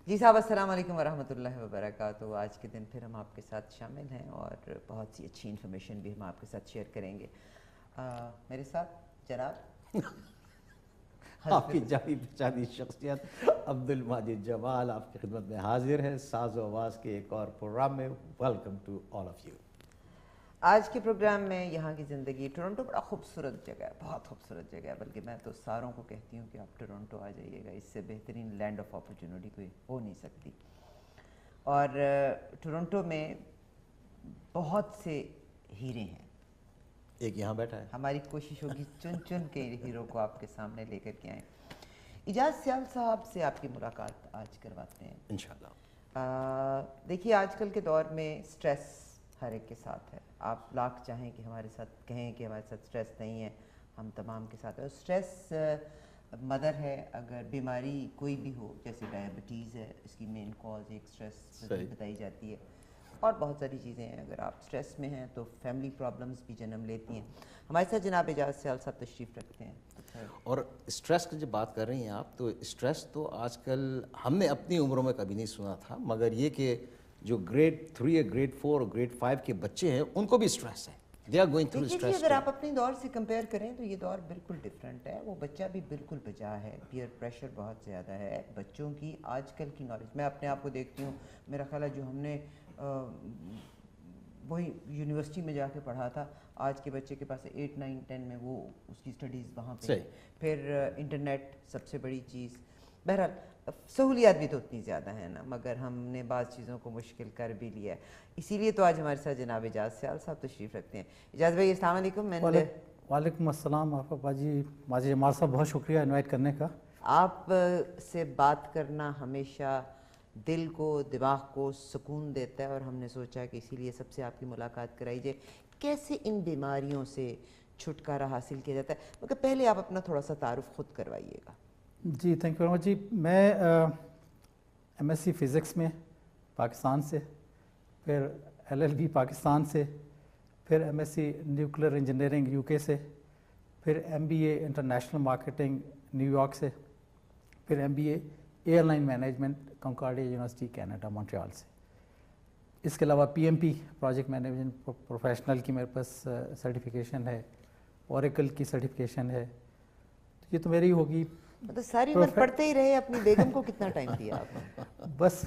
جی صاحب السلام علیکم ورحمۃ اللہ وبرکاتہ. آج کے دن پھر ہم آپ کے ساتھ شامل ہیں اور بہت سی اچھی انفارمیشن بھی ہم آپ کے ساتھ شیئر کریں گے. میرے ساتھ جناب آپ کی جانی پہچانی شخصیت عبد الماجد جمال آپ کی خدمت میں حاضر ہے ساز و آواز کے ایک اور پروگرام میں. Welcome to all of you. آج کے پروگرام میں یہاں کی زندگی. ٹورنٹو بڑا خوبصورت جگہ ہے, بہت خوبصورت جگہ ہے, بلکہ میں تو ساروں کو کہتی ہوں کہ آپ ٹورنٹو آ جائیے گا, اس سے بہترین لینڈ آف اپرچونٹی کوئی ہو نہیں سکتی. اور ٹورنٹو میں بہت سے ہیرے ہیں. ایک یہاں بیٹھا ہے. ہماری کوشش ہوگی چن چن کے ہیرو کو آپ کے سامنے لے کر کے آئیں. اجاز سیال صاحب سے آپ کی ملاقات آج کرواتے ہیں انشاءاللہ. دیکھیے آج کل کے دور میں سٹریس ہر ایک کے ساتھ ہے. آپ لاکھ چاہیں کہ ہمارے ساتھ کہیں کہ ہمارے ساتھ سٹریس نہیں ہے, ہم تمام کے ساتھ ہے. اور سٹریس مدر ہے. اگر بیماری کوئی بھی ہو, جیسے ڈائبٹیز ہے, اس کی مین کاز ایک سٹریس بتائی جاتی ہے, اور بہت ساری چیزیں ہیں. اگر آپ سٹریس میں ہیں تو فیملی پرابلمس بھی جنم لیتی ہیں. ہمارے ساتھ جناب اجاز سیال صاحب تشریف رکھتے ہیں. اور اسٹریس کی جب بات کر رہی ہیں آپ, تو اسٹریس تو آج کل ہم نے اپنی عمروں میں کبھی نہیں سنا تھا, مگر یہ کہ جو گریڈ 3 یا گریڈ 4 اور گریڈ 5 کے بچے ہیں ان کو بھی اسٹریس ہے. They are going through stress. اگر آپ اپنے دور سے کمپیئر کریں تو یہ دور بالکل ڈفرینٹ ہے. وہ بچہ بھی بالکل بجا ہے. پیئر پریشر بہت زیادہ ہے. بچوں کی آج کل کی نالج, میں اپنے آپ کو دیکھتی ہوں, میرا خیال ہے جو ہم نے وہی یونیورسٹی میں جا کے پڑھا تھا, آج کے بچے کے پاس 8, 9, 10 میں وہ اس کی اسٹڈیز وہاں پہ. پھر انٹرنیٹ سب سے بڑی چیز. بہرحال سہولیات بھی تو اتنی زیادہ ہیں نا, مگر ہم نے بعض چیزوں کو مشکل کر بھی لیا ہے. اسی لیے تو آج ہمارے ساتھ جناب اجاز سیال صاحب تشریف رکھتے ہیں. اجاز بھائی السلام علیکم. وعلیکم السلام. آپ باجی ماجد جمال صاحب بہت شکریہ انوائٹ کرنے کا. آپ سے بات کرنا ہمیشہ دل کو دماغ کو سکون دیتا ہے, اور ہم نے سوچا کہ اسی لیے سب سے آپ کی ملاقات کرائی جائے. کیسے ان بیماریوں سے چھٹکارا حاصل کیا جاتا ہے, مگر پہلے آپ اپنا تھوڑا سا تعارف خود کروائیے گا. جی تھینک یو ویری مچ. جی میں ایم ایس سی فزکس میں پاکستان سے, پھر ایل ایل بی پاکستان سے, پھر M S C nuclear engineering U K سے, پھر M B A international marketing New York سے, پھر M B A airline management Concordia University Canada Montreal سے. اس کے علاوہ P M P project management professional کی میرے پاس سرٹیفکیشن ہے, اوریکل کی سرٹیفکیشن ہے. یہ تو میری ہوگی. مطلب ساری عمر پڑھتے ہی رہے. اپنی بیگم کو کتنا ٹائم دیا آپ نے؟ بس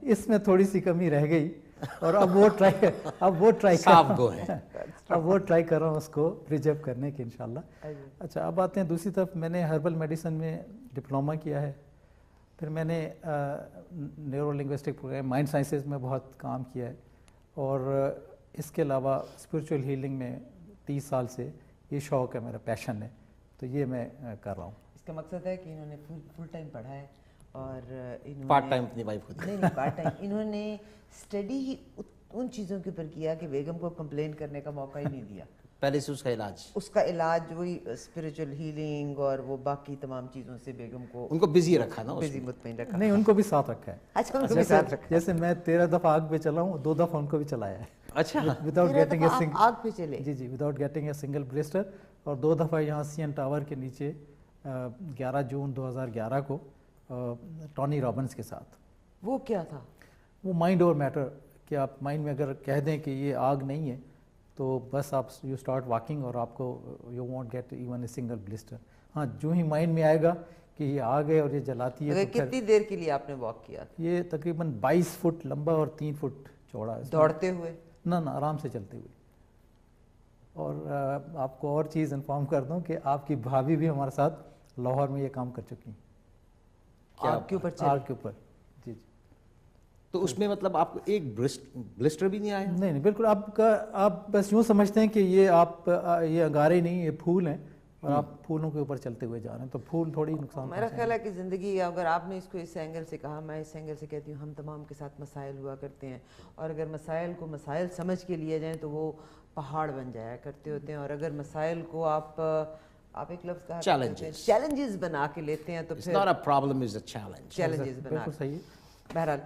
اس میں تھوڑی سی کمی رہ گئی, اور اب وہ ٹرائی کر رہا ہوں اس کو پریزرو کرنے کی انشاءاللہ. اچھا اب آتے ہیں دوسری طرف. میں نے ہربل میڈیسن میں ڈپلومہ کیا ہے. پھر میں نے neuro linguistic programme mind sciences میں بہت کام کیا ہے, اور اس کے علاوہ اسپریچول ہیلنگ میں 30 سال سے یہ شوق ہے, میرا پیشن ہے, تو یہ میں کر رہا ہوں. اس کا مقصد ہے کہ انہوں نے فل ٹائم پڑھا ہے, اور پارٹ ٹائم اپنی وائف کو نہیں پارٹ ٹائم انہوں نے اسٹڈی ہی ان چیزوں کے اوپر کیا کہ بیگم کو کمپلین کرنے کا موقع ہی نہیں دیا. پہلے سے اس کا علاج وہی اسپریچول ہیلنگ اور وہ باقی تمام چیزوں سے بیگم کو ان کو بزی رکھا نا, بزی مطمئن رکھا. نہیں ان کو بھی ساتھ رکھا ہے. اچھا ان کو بھی ساتھ رکھا. جیسے میں 13 دفعہ آگ پہ چلا ہوں, 2 دفعہ ان کو بھی چلایا ہے. اچھا وداؤٹ گیٹنگ آگ پہ چلے. جی without getting a single blister. اور 2 دفعہ یہاں سی این ٹاور کے نیچے 11 جون 2011 کو ٹونی رابنس کے ساتھ. وہ کیا تھا؟ وہ مائنڈ اور میٹر, کہ آپ مائنڈ میں اگر کہہ دیں کہ یہ آگ نہیں ہے تو بس آپ یو اسٹارٹ واکنگ, اور آپ کو you won't get even a single blister. ہاں جو ہی مائنڈ میں آئے گا کہ یہ آگ ہے اور یہ جلاتی ہے. کتنی دیر کے لیے آپ نے واک کیا؟ یہ تقریباً 22 فٹ لمبا اور 3 فٹ چوڑا. دوڑتے ہوئے؟ نہ آرام سے چلتے ہوئے. اور آپ کو اور چیز انفارم کر دوں کہ آپ کی بھابھی بھی ہمارے ساتھ لاہور میں یہ کام کر چکی ہیں. آگ کے اوپر؟ آگ کے اوپر. جی. تو اس میں مطلب آپ کو ایک بلسٹر بھی نہیں آیا؟ نہیں بالکل. آپ بس یوں سمجھتے ہیں کہ یہ یہ انگارے نہیں, یہ پھول ہیں, اور آپ پھولوں کے اوپر چلتے ہوئے جا رہے ہیں, تو پھول تھوڑی نقصان. میرا خیال ہے کہ زندگی, اگر آپ نے اس کو اس اینگل سے کہا, میں اس اینگل سے کہتی ہوں, ہم تمام کے ساتھ مسائل ہوا کرتے ہیں, اور اگر مسائل کو مسائل سمجھ کے لیے جائیں تو وہ پہاڑ بن جایا کرتے ہوتے ہیں. اور اگر مسائل کو آپ ایک لفظ کہا چیلنجز بنا کے لیتے ہیں تو پھر چیلنجز بنا. بالکل صحیح. بہرحال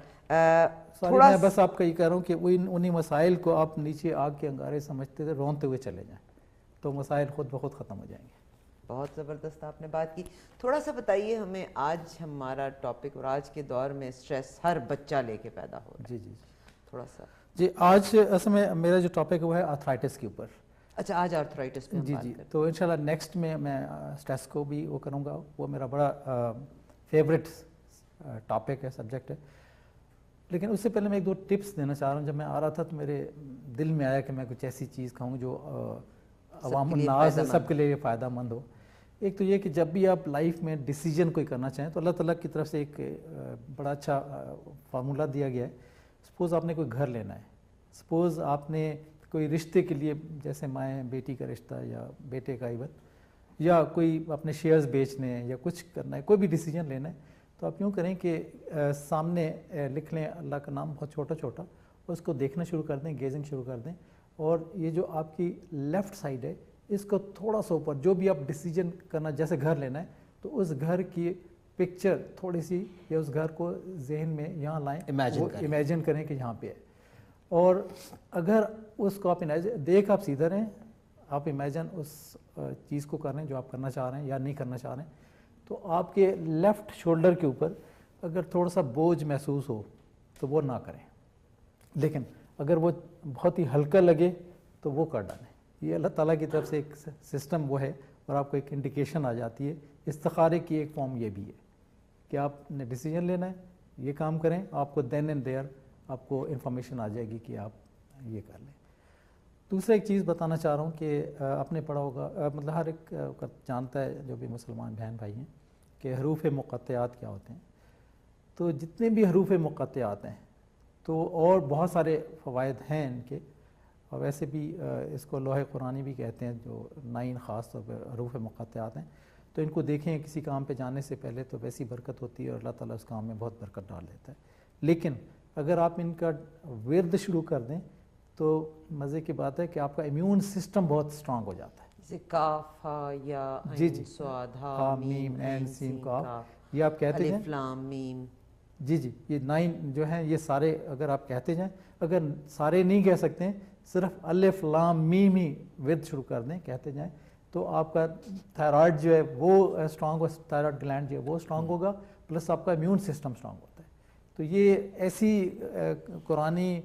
میں بس آپ کا یہ کہہ رہا ہوں کہ انہی مسائل کو آپ نیچے آگ کے انگارے سمجھتے تھے, رونتے ہوئے چلے جائیں تو مسائل خود بخود ختم ہو جائیں گے. بہت زبردست آپ نے بات کی. تھوڑا سا بتائیے ہمیں, آج ہمارا ٹاپک اور آج کے دور میں اسٹریس ہر بچہ لے کے پیدا ہو رہا ہے. جی جی تھوڑا سا. جی آج اصل میں میرا جو ٹاپک ہے وہ ہے آرتھرائٹس کے اوپر. اچھا, آج آرتھرائٹس پہ ہم جی بات جی کریں. تو انشاءاللہ نیکسٹ میں اسٹریس کو بھی وہ کروں گا, وہ میرا بڑا فیوریٹ ٹاپک ہے, سبجیکٹ ہے. لیکن اس سے پہلے میں ایک دو ٹپس دینا چاہ رہا ہوں. جب میں آ رہا تھا تو میرے دل میں آیا کہ میں کچھ ایسی چیز کھاؤں جو عوام الناس سب کے لیے فائدہ مند ہو. ایک تو یہ کہ جب بھی آپ لائف میں ڈیسیجن کوئی کرنا چاہیں تو اللہ تعالیٰ کی طرف سے ایک بڑا اچھا فارمولہ دیا گیا ہے. سپوز آپ نے کوئی گھر لینا ہے, سپوز آپ نے کوئی رشتے کے لیے, جیسے مائیں بیٹی کا رشتہ یا بیٹے کا ایون, یا کوئی اپنے شیئرز بیچنے ہیں یا کچھ کرنا ہے, کوئی بھی ڈیسیجن لینا ہے, تو آپ یوں کریں کہ سامنے لکھ لیں اللہ کا نام بہت چھوٹا چھوٹا, اور اس کو دیکھنا شروع کر دیں, گیزنگ شروع کر دیں. اور یہ جو آپ کی لیفٹ سائڈ ہے اس کو تھوڑا سا اوپر, جو بھی آپ ڈیسیجن کرنا, جیسے گھر لینا ہے تو اس گھر کی پکچر تھوڑی سی, یا اس گھر کو ذہن میں یہاں لائیں, امیجن کریں کہ یہاں پہ ہے. اور اگر اس کو آپ دیکھ آپ سیدھا رہیں, آپ امیجن اس چیز کو کر رہے ہیں جو آپ کرنا چاہ رہے ہیں یا نہیں کرنا چاہ رہے ہیں, تو آپ کے لیفٹ شولڈر کے اوپر اگر تھوڑا سا بوجھ محسوس ہو تو وہ نہ کریں. لیکن اگر وہ بہت ہی ہلکا لگے تو وہ کر ڈالیں. یہ اللہ تعالیٰ کی طرف سے ایک سسٹم وہ ہے, اور آپ کو ایک انڈیکیشن آ جاتی ہے. استخارے کی ایک فارم یہ بھی ہے کہ آپ نے ڈیسیجن لینا ہے, یہ کام کریں, آپ کو دین اینڈ دیئر آپ کو انفارمیشن آ جائے گی کہ آپ یہ کر لیں. دوسرا ایک چیز بتانا چاہ رہا ہوں کہ آپ نے پڑھا ہوگا, مطلب ہر ایک جانتا ہے جو بھی مسلمان بہن بھائی ہیں, کہ حروف مقطعات کیا ہوتے ہیں. تو جتنے بھی حروف مقطعات ہیں تو اور بہت سارے فوائد ہیں ان کے, اور ویسے بھی اس کو لوح قرآنی بھی کہتے ہیں, جو 9 خاص طور پہ حروف مقطعات ہیں. تو ان کو دیکھیں کسی کام پہ جانے سے پہلے تو ویسی برکت ہوتی ہے, اور اللہ تعالیٰ اس کام میں بہت برکت ڈال دیتا ہے. لیکن اگر آپ ان کا ورد شروع کر دیں تو مزے کی بات ہے کہ آپ کا امیون سسٹم بہت اسٹرانگ ہو جاتا ہے. جیسے کاف ہا یا عین صاد ہا میم عین سین کاف, یہ آپ کہتے ہیں الف لام میم. جی جی, یہ 9 جو ہیں یہ سارے اگر آپ کہتے جائیں, اگر سارے نہیں کہہ سکتے ہیں, صرف الف لام میم ہی ورد شروع کر دیں, کہتے جائیں, تو آپ کا تھائرائڈ جو ہے وہ اسٹرانگ ہو, تھائرائڈ گلینڈ جو ہے وہ اسٹرانگ ہوگا, پلس آپ کا امیون سسٹم اسٹرانگ ہوتا ہے. تو یہ ایسی قرآنی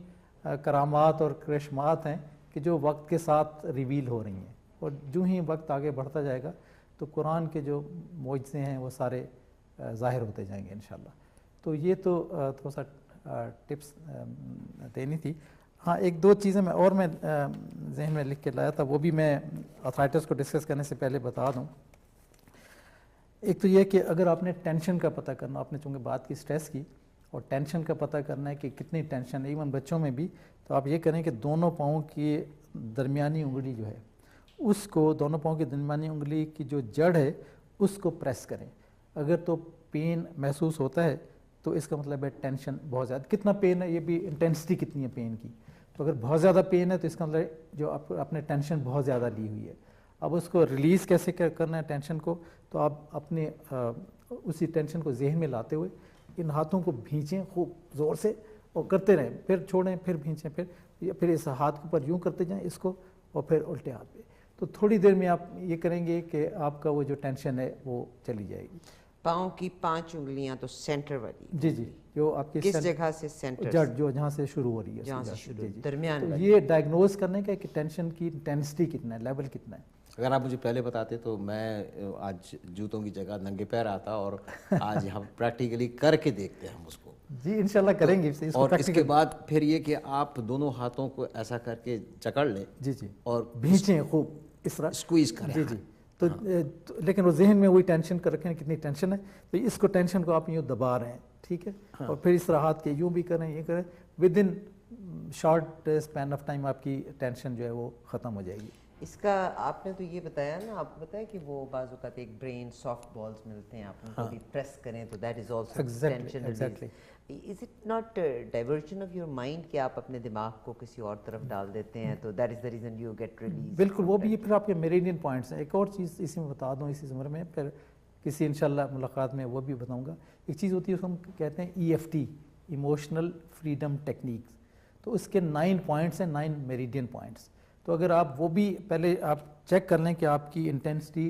کرامات اور کرشمات ہیں کہ جو وقت کے ساتھ ریویل ہو رہی ہیں, اور جو ہی وقت آگے بڑھتا جائے گا تو قرآن کے جو معجزے ہیں وہ سارے ظاہر ہوتے جائیں گے انشاءاللہ. تو یہ تو تھوڑا سا ٹپس دینی تھی. ہاں, ایک دو چیزیں میں ذہن میں لکھ کے لایا تھا, وہ بھی میں آرتھرائٹس کو ڈسکس کرنے سے پہلے بتا دوں. ایک تو یہ کہ اگر آپ نے ٹینشن کا پتہ کرنا, آپ نے چونکہ بات کی اسٹریس کی, اور ٹینشن کا پتہ کرنا ہے کہ کتنی ٹینشن ہے ایون بچوں میں بھی, تو آپ یہ کریں کہ دونوں پاؤں کی درمیانی انگلی جو ہے اس کو, دونوں پاؤں کی درمیانی انگلی کی جو جڑ ہے اس کو پریس کریں. اگر تو پین محسوس ہوتا ہے تو اس کا مطلب ہے ٹینشن بہت زیادہ. کتنا پین ہے, یہ بھی انٹینسٹی کتنی ہے پین کی. تو اگر بہت زیادہ پین ہے تو اس کا مطلب جو آپ نے ٹینشن بہت زیادہ لی ہوئی ہے. اب اس کو ریلیز کیسے کرنا ہے ٹینشن کو, تو آپ اپنے اسی ٹینشن کو ذہن میں لاتے ہوئے ان ہاتھوں کو بھینچیں خوب زور سے, اور کرتے رہیں, پھر چھوڑیں, پھر بھینچیں, پھر اس ہاتھ کے اوپر یوں کرتے جائیں اس کو, اور پھر الٹے ہاتھ پہ. تو تھوڑی دیر میں آپ یہ کریں گے کہ آپ کا وہ جو ٹینشن ہے وہ چلی جائے گی. پاؤں کی 5 انگلیاں تو سینٹر والی, جی جی, جو آپ کی کس جگہ سے سینٹر, جڑ جو جہاں سے شروع ہو رہی ہے, جہاں سے شروع, درمیان تو والی. یہ ڈائگنوز کرنے کا کہ ٹینشن کی انٹینسٹی کتنا ہے, لیول کتنا ہے. اگر آپ مجھے پہلے بتاتے تو میں آج جوتوں کی جگہ ننگے پیر آتا, اور آج ہم پریکٹیکلی کر کے دیکھتے ہیں ہم اس کو. جی انشاءاللہ کریں گے. اور اس کے بعد پھر یہ کہ آپ دونوں ہاتھوں کو ایسا کر کے جکڑ لیں, جی جی, اور بھینچیں خوب اس طرح, اسکویز کریں. جی جی. تو لیکن وہ ذہن میں وہی ٹینشن کر رکھیں کتنی ٹینشن ہے, تو اس کو ٹینشن کو آپ یوں دبا رہے ہیں, ٹھیک ہے, اور پھر اس طرح ہاتھ کے یوں بھی کریں, یہ کریں, with in short span of time آپ کی ٹینشن جو ہے وہ ختم ہو جائے گی. اس کا آپ نے تو یہ بتایا نا, آپ کو بتایا کہ وہ بعض اوقات ایک برین سافٹ بالز ملتے ہیں, آپ ان کو بھی پریس کریں تو that is also tension release. Is it not diversion of your mind کہ آپ اپنے دماغ کو کسی اور طرف ڈال دیتے ہیں, تو that is the reason you get release. بالکل, وہ بھی پھر آپ کے میریڈین پوائنٹس ہیں. ایک اور چیز اسی میں بتا دوں اسی عمر میں, پھر کسی انشاءاللہ ملاقات میں وہ بھی بتاؤں گا. ایک چیز ہوتی ہے اس کو ہم کہتے ہیں EFT, ایموشنل فریڈم ٹیکنیکس. تو اس کے 9 پوائنٹس ہیں, 9 میریڈین پوائنٹس. تو اگر آپ وہ بھی پہلے آپ چیک کر لیں کہ آپ کی intensity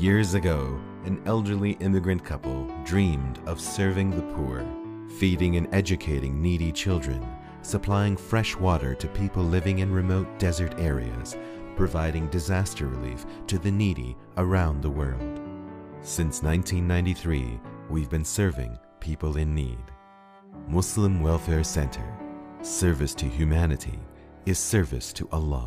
Years ago, an elderly immigrant couple dreamed of serving the poor, feeding and educating needy children, supplying fresh water to people living in remote desert areas, providing disaster relief to the needy around the world. Since 1993, we've been serving people in need. Muslim Welfare Center. Service to humanity is service to Allah.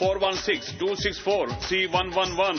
4162643111।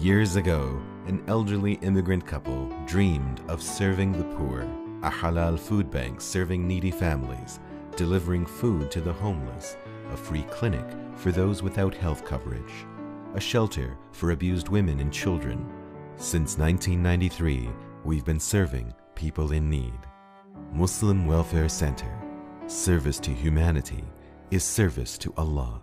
Years ago, an elderly immigrant couple dreamed of serving the poor, a halal food bank serving needy families, delivering food to the homeless, a free clinic for those without health coverage, a shelter for abused women and children. Since 1993, we've been serving people in need. Muslim Welfare Center. Service to humanity is service to Allah.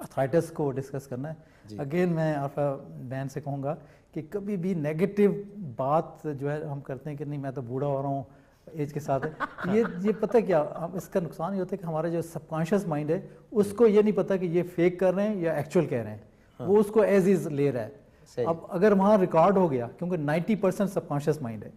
ارتھرائٹس کو discuss کرنا ہے. Again میں عارفہ بہن سے کہوں گا کہ کبھی بھی نیگیٹو بات جو ہے ہم کرتے ہیں کہ نہیں میں تو بوڑھا ہو رہا ہوں ایج کے ساتھ ہے, یہ پتہ کیا اس کا نقصان یہ ہوتا ہے کہ ہمارا جو سب کانشیس مائنڈ ہے اس کو یہ نہیں پتہ کہ یہ فیک کر رہے ہیں یا ایکچوئل کہہ رہے ہیں, وہ اس کو ایز از لے رہا ہے. اب اگر وہاں ریکارڈ ہو گیا, کیونکہ 90% سب کانشیس مائنڈ ہے,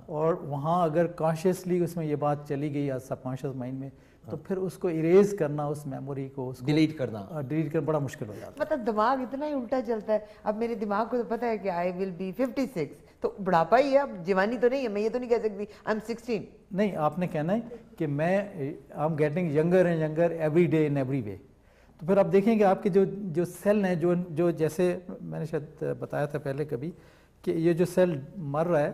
اور وہاں اگر کانشیسلی اس میں یہ بات چلی گئی سب کانشیس مائنڈ میں, تو پھر اس کو اریز کرنا, اس میموری کو ڈیلیٹ کرنا بڑا مشکل ہو جاتا ہے. مطلب دماغ اتنا ہی الٹا چلتا ہے. اب میرے دماغ کو تو پتہ ہے کہ آئی ول بی 56, تو بڑھاپا ہی ہے, اب جوانی تو نہیں ہے. میں یہ تو نہیں کہہ سکتی آئی ایم 16. نہیں, آپ نے کہنا ہے کہ میں I am getting younger and younger every day in every way. تو پھر آپ دیکھیں کہ آپ کے جو سیل ہیں جو جیسے میں نے شاید بتایا تھا پہلے کبھی کہ یہ جو سیل مر رہا ہے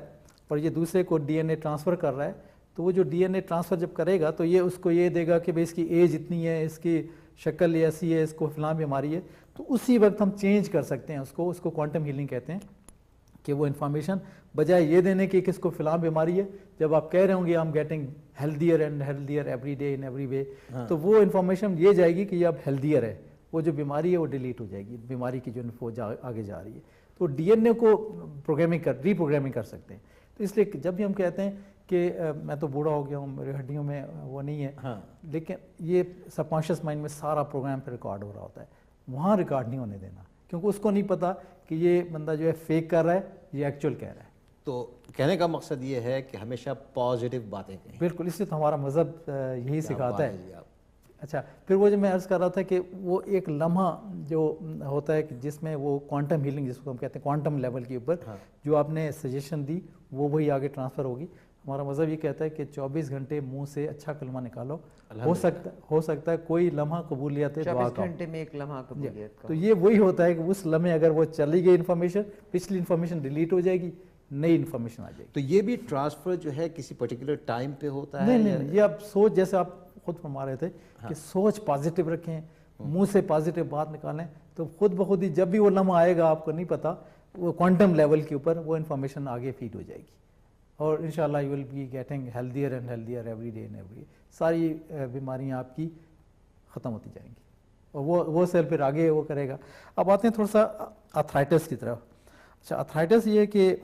اور یہ دوسرے کو ڈی این اے ٹرانسفر کر رہا ہے, تو وہ جو ڈی این اے ٹرانسفر جب کرے گا تو یہ اس کو یہ دے گا کہ بھئی اس کی ایج اتنی ہے, اس کی شکل ایسی ہے, اس کو فلاں بیماری ہے. تو اسی وقت ہم چینج کر سکتے ہیں اس کو کوانٹم ہیلنگ کہتے ہیں, کہ وہ انفارمیشن بجائے یہ دینے کہ کس کو فلاں بیماری ہے, جب آپ کہہ رہے ہوں گے I am getting healthier and healthier every day in every way, تو وہ انفارمیشن یہ جائے گی کہ یہ اب ہیلدیئر ہے, وہ جو بیماری ہے وہ ڈیلیٹ ہو جائے گی, بیماری کی جو انفو آگے جا رہی ہے. تو ڈی این اے کو ری پروگرامنگ کر سکتے ہیں. تو اس لیے جب بھی ہم کہتے ہیں کہ میں تو بوڑھا ہو گیا ہوں, میری ہڈیوں میں وہ نہیں ہے, لیکن یہ سب کانشیس مائنڈ میں سارا پروگرام پہ ریکارڈ ہو رہا ہوتا ہے, وہاں ریکارڈ نہیں ہونے دینا, کیونکہ اس کو نہیں پتا کہ یہ بندہ جو ہے فیک کر رہا ہے یہ ایکچوئل کہہ رہا ہے. تو کہنے کا مقصد یہ ہے کہ ہمیشہ پازیٹیو باتیں کہیں. بالکل, اس لیے تو ہمارا مذہب یہی سکھاتا ہے. اچھا, پھر وہ جو میں عرض کر رہا تھا کہ وہ ایک لمحہ جو ہوتا ہے کہ جس میں وہ کوانٹم ہیلنگ جس کو ہم کہتے ہیں کوانٹم لیول کے اوپر جو آپ نے سجیشن دی وہ وہی آگے ٹرانسفر ہوگی. ہمارا مذہب یہ کہتا ہے کہ 24 گھنٹے منہ سے اچھا کلمہ نکالو, ہو سکتا ہے کوئی لمحہ قبولیت ہے, 24 گھنٹے میں ایک لمحہ قبولیت کا. تو یہ وہی ہوتا ہے کہ اس لمحے اگر وہ چلی گئی انفارمیشن, پچھلی انفارمیشن ڈیلیٹ ہو جائے گی, نئی انفارمیشن آ جائے گی. تو یہ بھی ٹرانسفر جو ہے کسی پرٹیکولر ٹائم پہ ہوتا ہے؟ نہیں, یہ آپ سوچ, جیسے آپ خود فرما رہے تھے کہ سوچ پازیٹیو رکھیں, منہ سے پازیٹیو بات نکالیں, تو خود بخود ہی جب بھی وہ لمحہ آئے گا آپ کو نہیں پتا, وہ کوانٹم لیول کے اوپر وہ انفارمیشن آگے فیڈ ہو جائے گی, اور انشاءاللہ you will be getting healthier and healthier every day and every. ساری بیماریاں آپ کی ختم ہوتی جائیں گی, اور وہ سیل پھر آگے وہ کرے گا. اب آتے ہیں تھوڑا سا ارتھرائٹس کی طرف. اچھا, ارتھرائٹس یہ کہ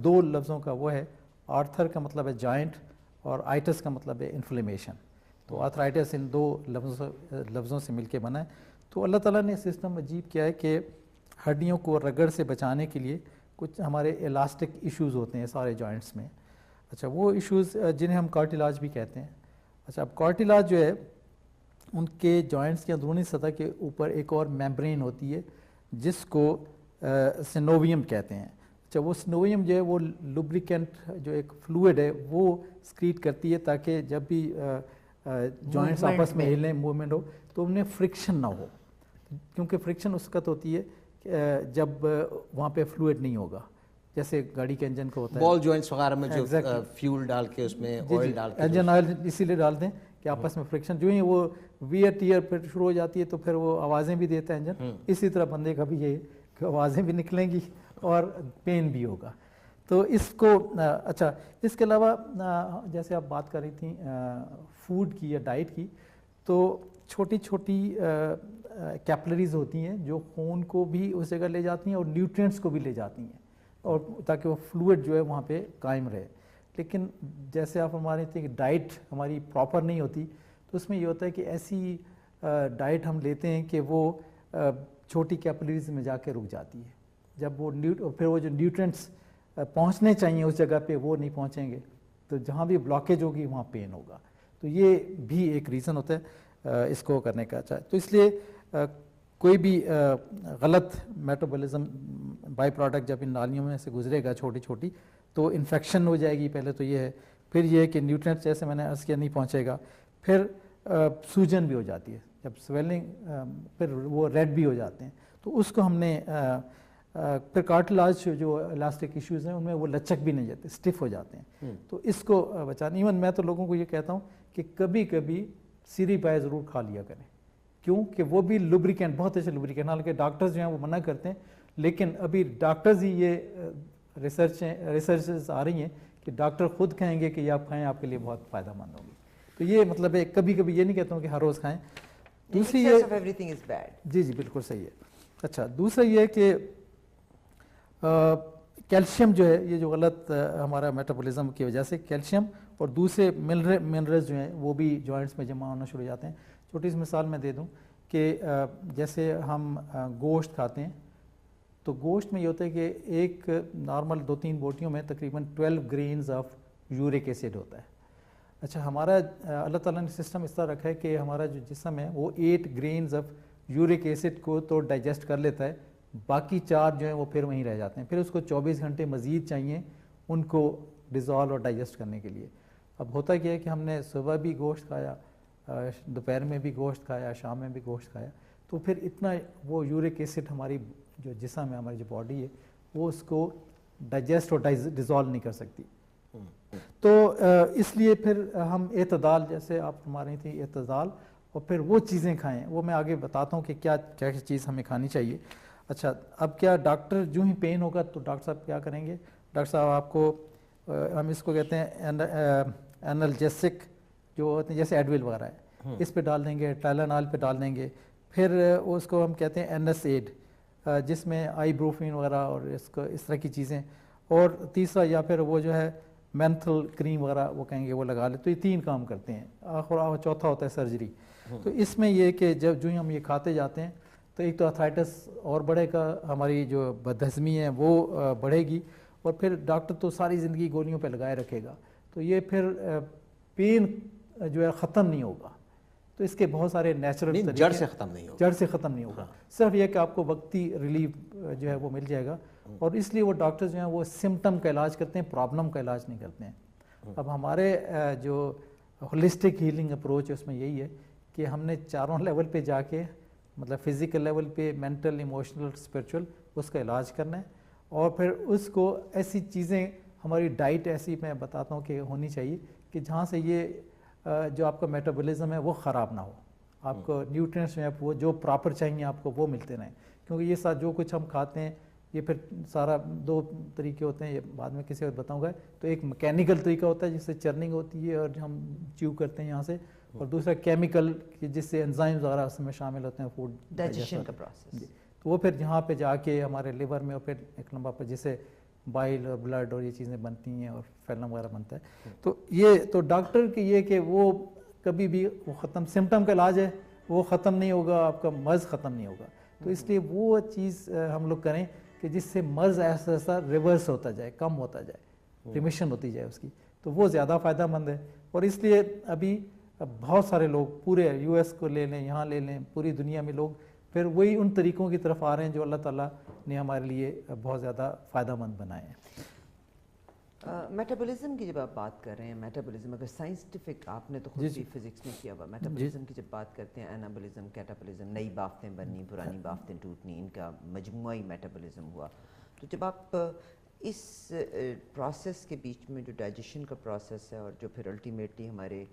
2 لفظوں کا وہ ہے, آرتھر کا مطلب ہے جوائنٹ اور آئٹس کا مطلب ہے انفلیمیشن. تو آرتھرائٹس ان 2 لفظوں سے مل کے بنا ہے. تو اللہ تعالیٰ نے سسٹم عجیب کیا ہے کہ ہڈیوں کو رگڑ سے بچانے کے لیے کچھ ہمارے الاسٹک ایشوز ہوتے ہیں سارے جوائنٹس میں. اچھا, وہ ایشوز جنہیں ہم کارٹیلاج بھی کہتے ہیں. اچھا, اب کارٹیلاج جو ہے ان کے جوائنٹس کی اندرونی سطح کے اوپر ایک اور میمبرین ہوتی ہے جس کو سینوویم کہتے ہیں. اچھا, وہ سینوویم جو ہے وہ لوبریکینٹ جو ایک فلوئڈ ہے وہ سکریٹ کرتی ہے تاکہ جب بھی جوائنٹس آپس میں ہلیں, موومنٹ ہو, تو انہیں فرکشن نہ ہو, کیونکہ فرکشن اس وقت ہوتی ہے جب وہاں پہ فلوئڈ نہیں ہوگا, جیسے گاڑی کے انجن کو ہوتا ہے بال جوائنٹس وغیرہ میں جو فیول ڈال کے اس میں آئل ڈال کے, انجن آئل اسی لیے ڈالتے ہیں کہ آپس میں فرکشن جو ہی وہ ویئر ٹیئر پھر شروع ہو جاتی ہے تو پھر وہ آوازیں بھی دیتا ہے انجن. اسی طرح بندے کا بھی یہ کہ آوازیں بھی نکلیں گی اور پین بھی ہوگا. تو اس کو اچھا, اس کے علاوہ جیسے آپ بات کر رہی تھیں فوڈ کی یا ڈائٹ کی, تو چھوٹی چھوٹی کیپلریز ہوتی ہیں جو خون کو بھی اس جگہ لے جاتی ہیں اور نیوٹرینٹس کو بھی لے جاتی ہیں, اور تاکہ وہ فلوئڈ جو ہے وہاں پہ قائم رہے. لیکن جیسے آپ ہمارے تھے کہ ڈائٹ ہماری پراپر نہیں ہوتی, تو اس میں یہ ہوتا ہے کہ ایسی ڈائٹ ہم لیتے ہیں کہ وہ چھوٹی کیپلریز میں جا کے رک جاتی ہے. جب وہ پھر وہ جو نیوٹرینٹس پہنچنے چاہیے اس جگہ پہ وہ نہیں پہنچیں گے, تو جہاں بھی بلاکیج ہوگی وہاں پین ہوگا. تو یہ بھی ایک ریزن ہوتا ہے اس کو کرنے کا. اچھا, تو اس لیے کوئی بھی غلط میٹابولزم بائی پروڈکٹ جب ان نالیوں میں سے گزرے گا چھوٹی چھوٹی, تو انفیکشن ہو جائے گی. پہلے تو یہ ہے, پھر یہ ہے کہ نیوٹرینٹس جیسے میں نے عرض کیا نہیں پہنچے گا, پھر سوجن بھی ہو جاتی ہے, جب سویلنگ پھر وہ ریڈ بھی ہو جاتے ہیں. تو اس کو ہم نے پھر کارٹلاج جو الاسٹک ایشوز ہیں ان میں وہ لچک بھی نہیں جاتے, اسٹف ہو جاتے ہیں. تو اس کو بچانا, ایون میں تو لوگوں کو یہ کہتا ہوں کہ کبھی کبھی سیری پائے ضرور کھا لیا کریں, کیوں کہ وہ بھی لوبریکینٹ, بہت اچھے لوبریکینٹ, حالانکہ ڈاکٹرز جو ہیں وہ منع کرتے ہیں, لیکن ابھی ڈاکٹرز ہی یہ ریسرچز آ رہی ہیں کہ ڈاکٹر خود کہیں گے کہ یہ آپ کھائیں, آپ کے لیے بہت فائدہ مند ہوگی. تو یہ مطلب ہے, کبھی کبھی یہ نہیں کہتا ہوں کہ ہر روز کھائیں. دوسری Excess یہ of everything is bad. جی بالکل صحیح ہے. اچھا دوسرا یہ ہے کہ کیلشیم جو ہے یہ جو غلط ہمارا میٹابولزم کی وجہ سے کیلشیم اور دوسرے منرلز جو ہیں وہ بھی جوائنٹس میں جمع ہونا شروع ہو جاتے ہیں. چھوٹی سی مثال میں دے دوں کہ جیسے ہم گوشت کھاتے ہیں تو گوشت میں یہ ہوتا ہے کہ ایک نارمل 2-3 بوٹیوں میں تقریباً 12 گرینز آف یورک ایسڈ ہوتا ہے. اچھا ہمارا اللہ تعالیٰ نے سسٹم اس طرح رکھا ہے کہ ہمارا جو جسم ہے وہ 8 گرینز آف یورک ایسڈ کو تو ڈائجسٹ کر لیتا ہے, باقی 4 جو ہیں وہ پھر وہیں رہ جاتے ہیں, پھر اس کو 24 گھنٹے مزید چاہیے ان کو ڈیزالو اور ڈائجسٹ کرنے کے لیے. اب ہوتا کیا ہے کہ ہم نے صبح بھی گوشت کھایا, دوپہر میں بھی گوشت کھایا, شام میں بھی گوشت کھایا, تو پھر اتنا وہ یورک ایسڈ ہماری جو جسم ہے ہماری جو باڈی ہے وہ اس کو ڈائجسٹ اور ڈیزالو نہیں کر سکتی. تو اس لیے پھر ہم اعتدال, جیسے آپ فرما رہی تھیں اعتدال, اور پھر وہ چیزیں کھائیں, وہ میں آگے بتاتا ہوں کہ کیا کیا چیز ہمیں کھانی چاہیے. اچھا اب کیا ڈاکٹر جو ہی پین ہوگا تو ڈاکٹر صاحب کیا کریں گے؟ ڈاکٹر صاحب آپ کو ہم اس کو کہتے ہیں اینالجیسک جو ہوتے ہیں جیسے ایڈویل وغیرہ ہے, اس پہ ڈال دیں گے, ٹائلانال پہ ڈال دیں گے. پھر اس کو ہم کہتے ہیں این ایس ایڈ جس میں آئی بروفین وغیرہ اور اس طرح کی چیزیں. اور تیسرا یا پھر وہ جو ہے مینتھل کریم وغیرہ وہ کہیں گے وہ لگا لے. تو یہ 3 کام کرتے ہیں. آخر چوتھا ہوتا ہے سرجری. تو اس میں یہ کہ جب جو ہی ہم یہ کھاتے جاتے ہیں تو ایک تو آرتھرائٹس اور بڑھے گا, ہماری جو بدہضمی ہے وہ بڑھے گی, اور پھر ڈاکٹر تو ساری زندگی گولیوں پہ لگائے رکھے گا, تو یہ پھر پین جو ہے ختم نہیں ہوگا. تو اس کے بہت سارے نیچرل جڑ سے ختم نہیں ہوگا, جڑ سے ختم نہیں ہوگا, صرف یہ کہ آپ کو وقتی ریلیف جو ہے وہ مل جائے گا. اور اس لیے وہ ڈاکٹر جو ہیں وہ سمٹم کا علاج کرتے ہیں, پرابلم کا علاج نہیں کرتے ہیں. اب ہمارے جو ہولسٹک ہیلنگ اپروچ ہے اس میں یہی ہے کہ ہم نے 4 لیول پہ جا کے, مطلب فزیکل لیول پہ, مینٹل, ایموشنل, اسپرچول, اس کا علاج کرنا ہے. اور پھر اس کو ایسی چیزیں, ہماری ڈائٹ ایسی میں بتاتا ہوں کہ ہونی چاہیے کہ جہاں سے یہ جو آپ کا میٹابولزم ہے وہ خراب نہ ہو, آپ کو نیوٹرینٹس جو ہیں وہ جو پراپر چاہیے آپ کو وہ ملتے رہیں. کیونکہ یہ ساتھ جو کچھ ہم کھاتے ہیں یہ پھر سارا 2 طریقے ہوتے ہیں, یہ بعد میں کسی وقت بتاؤں گا. تو ایک میکینیکل طریقہ ہوتا ہے جس سے چرننگ ہوتی ہے اور ہم چیو کرتے ہیں یہاں سے, اور دوسرا کیمیکل جس سے انزائمز وغیرہ اس میں شامل ہوتے ہیں فوڈ ڈائجیشن کا پروسیس. تو وہ پھر جہاں پہ جا کے ہمارے لیور میں, اور پھر ایک نمبر پر جسے بائل اور بلڈ اور یہ چیزیں بنتی ہیں اور فیلم وغیرہ بنتا ہے. تو یہ تو ڈاکٹر کی یہ کہ وہ کبھی بھی وہ ختم, سمٹم کا علاج ہے وہ ختم نہیں ہوگا, آپ کا مرض ختم نہیں ہوگا. تو اس لیے وہ چیز ہم لوگ کریں کہ جس سے مرض ایسا ایسا ریورس ہوتا جائے, کم ہوتا جائے, ریمیشن ہوتی جائے اس کی, تو وہ زیادہ فائدہ مند ہے. اور اس لیے ابھی بہت سارے لوگ پورے یو ایس کو لے لیں, یہاں لے لیں, پوری دنیا میں لوگ پھر وہی ان طریقوں کی طرف آ رہے ہیں جو اللہ تعالیٰ نے ہمارے لیے بہت زیادہ فائدہ مند بنائے ہیں. میٹابولزم کی جب آپ بات کر رہے ہیں, میٹابولزم اگر سائنسٹیفک, آپ نے تو خود بھی فزکس میں کیا ہوا, میٹابولزم کی جب بات کرتے ہیں, انابولزم, کیٹابولزم, نئی بافتیں بننی, پرانی بافتیں ٹوٹنی, ان کا مجموعی میٹابولزم ہوا. تو جب آپ اس پروسیس کے بیچ میں جو ڈائجیشن کا پروسیس ہے اور جو پھر الٹیمیٹلی ہمارے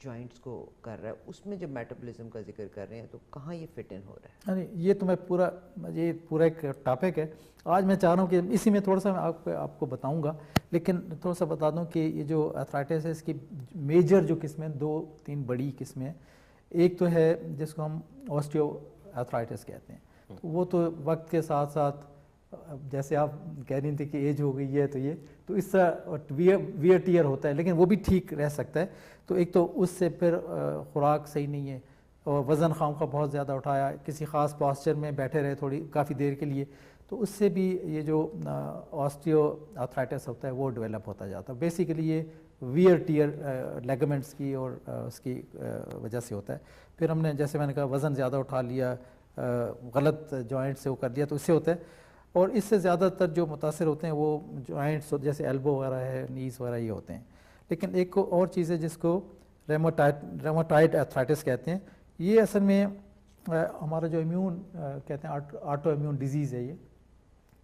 جوائنٹس کو کر رہا ہے, اس میں جب میٹابولزم کا ذکر کر رہے ہیں تو کہاں یہ فٹ ان ہو رہا ہے؟ یہ تو میں یہ پورا ایک ٹاپک ہے. آج میں چاہ رہا ہوں کہ اسی میں تھوڑا سا میں آپ کو بتاؤں گا, لیکن تھوڑا سا بتا دوں کہ یہ جو آرتھرائٹس ہے اس کی میجر جو قسمیں 2-3 بڑی قسمیں ہیں. ایک تو ہے جس کو ہم آسٹیو آرتھرائٹس کہتے ہیں, وہ تو وقت کے ساتھ ساتھ, جیسے آپ کہہ رہی تھیں کہ ایج ہو گئی ہے تو اس طرح ویئر ٹیئر ہوتا ہے, لیکن وہ بھی ٹھیک رہ سکتا ہے. تو ایک تو اس سے پھر خوراک صحیح نہیں ہے, اور وزن خام کا بہت زیادہ اٹھایا, کسی خاص پاسچر میں بیٹھے رہے کافی دیر کے لیے, تو اس سے بھی یہ جو آسٹیو آرتھرائٹس ہوتا ہے وہ ڈیولپ ہوتا جاتا ہے. بیسیکلی یہ ویئر ٹیئر لیگمنٹس کی اور اس کی وجہ سے ہوتا ہے. پھر ہم نے جیسے میں نے کہا وزن زیادہ اٹھا لیا, غلط جوائنٹ سے وہ کر لیا, تو اس سے ہوتا ہے. اور اس سے زیادہ تر جو متاثر ہوتے ہیں وہ جوائنٹس جیسے ایلبو وغیرہ ہے, نیز وغیرہ یہ ہوتے ہیں. لیکن ایک اور چیز ہے جس کو ریموٹائڈ آرتھرائٹس کہتے ہیں. یہ اصل میں ہمارا جو امیون کہتے ہیں آٹو امیون ڈیزیز ہے یہ,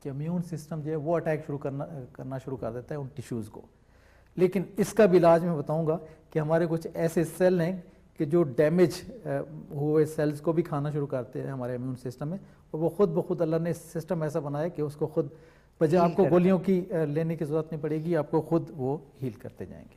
کہ امیون سسٹم جو ہے وہ اٹیک کرنا شروع کر دیتا ہے ان ٹیشوز کو. لیکن اس کا بھی علاج میں بتاؤں گا کہ ہمارے کچھ ایسے سیل ہیں کہ جو ڈیمیج ہوئے سیلز کو بھی کھانا شروع کرتے ہیں ہمارے امیون سسٹم میں, اور وہ خود بخود اللہ نے سسٹم ایسا بنایا کہ اس کو خود بجائے آپ کو گولیوں کی لینے کی ضرورت نہیں پڑے گی, آپ کو خود وہ ہیل کرتے جائیں گے.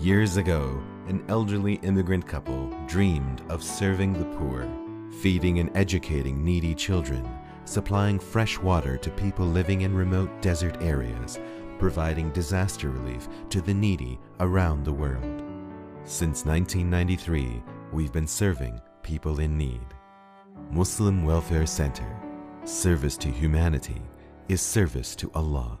Years ago, an elderly immigrant couple dreamed of serving the poor, feeding and educating needy children, supplying fresh water to people living in remote desert areas, providing disaster relief to the needy around the world. Since 1993, we've been serving people in need. Muslim Welfare Center. Service to humanity is service to Allah.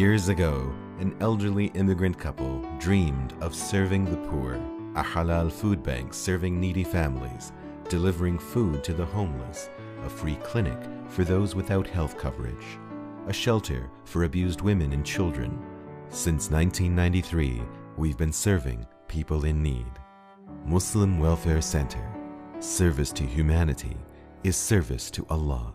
Years ago, an elderly immigrant couple dreamed of serving the poor, a halal food bank serving needy families, delivering food to the homeless, a free clinic for those without health coverage, a shelter for abused women and children. Since 1993, we've been serving people in need. Muslim Welfare Center. Service to humanity is service to Allah.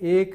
1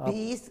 20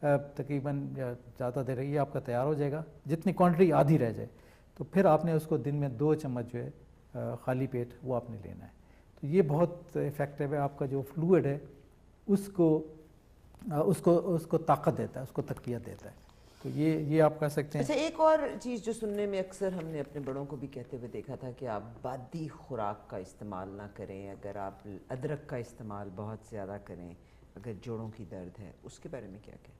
تقریباً زیادہ دیر یہ آپ کا تیار ہو جائے گا. جتنی quantity آدھی رہ جائے تو پھر آپ نے اس کو دن میں 2 چمچ جو ہے خالی پیٹ وہ آپ نے لینا ہے. تو یہ بہت افیکٹو ہے. آپ کا جو فلوئڈ ہے اس کو طاقت دیتا ہے, اس کو تقویت دیتا ہے. تو یہ آپ کر سکتے ہیں. اچھا, ایک اور چیز جو سننے میں اکثر ہم نے اپنے بڑوں کو بھی کہتے ہوئے دیکھا تھا کہ آپ بادی خوراک کا استعمال نہ کریں. اگر آپ ادرک کا استعمال بہت زیادہ کریں اگر جوڑوں کی درد ہے, اس کے بارے میں کیا کہیں؟